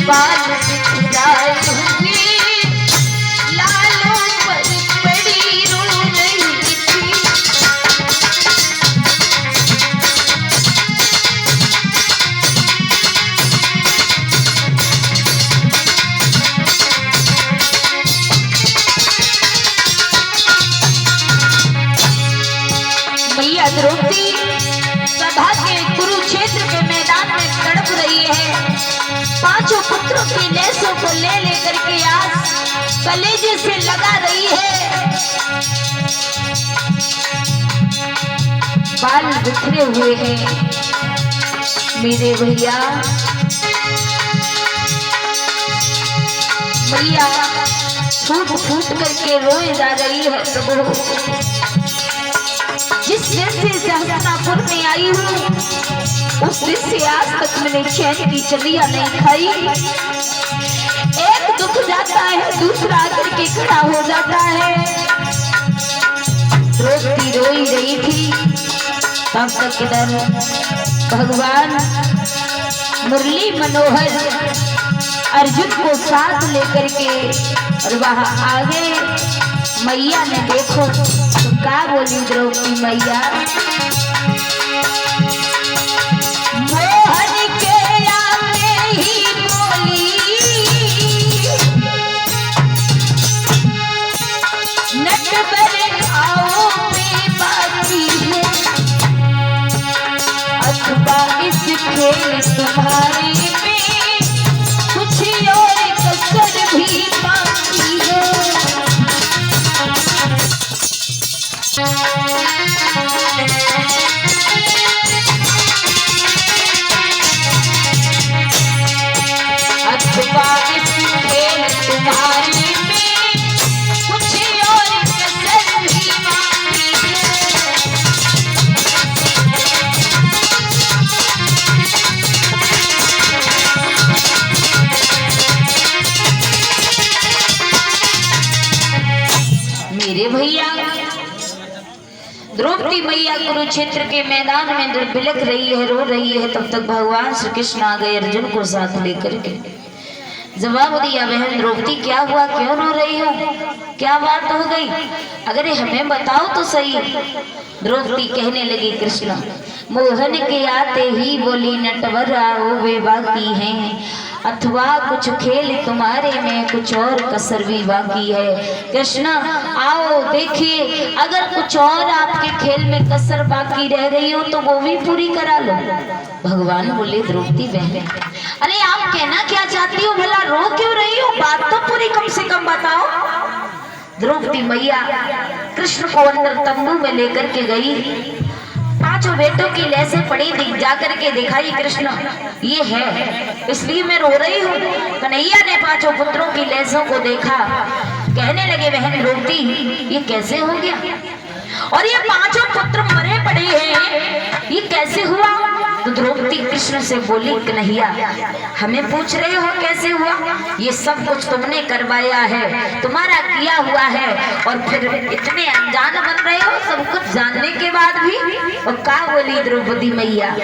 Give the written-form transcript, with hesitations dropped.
बाल बिखराए हुए लालों पर बड़ी रो रही थी। मैया द्रौपदी सभा के कुरुक्षेत्र के मैदान में तड़प रही है। पांचों पुत्रों की लेसों को ले लेकर के आस कलेजे से लगा रही है। बाल बिखरे हुए हैं मेरे भैया। मैया फूट फूट करके रोए जा रही है। प्रभु, जिस दिन से सहस्त्रापुर में आई हूँ उस दिन से आज तक मैंने चैन की चलिया नहीं खाई। एक दुख जाता है दूसरा आकर के खड़ा हो जाता है। द्रौपदी रोई रही थी तब तक इधर भगवान मुरली मनोहर अर्जुन को साथ लेकर के और वहां आगे मैया ने देखो तो क्या बोली द्रौपदी मैया, मोहन के आगे ही बोली नटवर आओ पे बाकी है अथवा इस खेल तुम्हारे में कुछ और कसर भी बाकी है। अथवा इस खेल तुम्हारे में कुछ और कसर भी बाकी है। मेरे भैया द्रौपदी मैया कुरुक्षेत्र के मैदान में बिलख रही है, रो रही है। तब तक भगवान श्री कृष्ण आ गए अर्जुन को साथ लेकर के। जवाब दिया, बहन द्रौपदी क्या हुआ, क्यों रो रही हो, क्या बात हो गई, अगर हमें बताओ तो सही। द्रौपदी कहने लगी, कृष्ण मोहन के आते ही बोली नटवर आओ वे बाकी हैं अथवा कुछ खेल तुम्हारे में कुछ और कसर भी बाकी है। कृष्ण आओ देखिए, अगर कुछ और आपके खेल में कसर बाकी रह गई हो तो वो भी पूरी करा लो। भगवान बोले, द्रौपदी बहन अरे आप कहना क्या चाहती हो, भला रो क्यों रही हो, बात तो पूरी कम से कम बताओ। द्रौपदी मैया कृष्ण को अंदर तंबू में लेकर के गई। पांचों बेटों की लेसें पड़ी जाकर के दिखाई, कृष्ण ये है इसलिए मैं रो रही हूँ। कन्हैया ने पांचों पुत्रों की लेसों को देखा, कहने लगे, बहन द्रौपदी ये कैसे हो गया, और ये पांचों पुत्र मरे पड़े हैं, ये कैसे हुआ। तो द्रौपदी कृष्ण से बोली, कन्हैया हमें पूछ रहे हो कैसे हुआ, ये सब कुछ तुमने करवाया है, तुम्हारा किया हुआ है, और फिर इतने अनजान बन रहे हो सब कुछ जानने के बाद भी। और क्या बोली द्रौपदी मैया,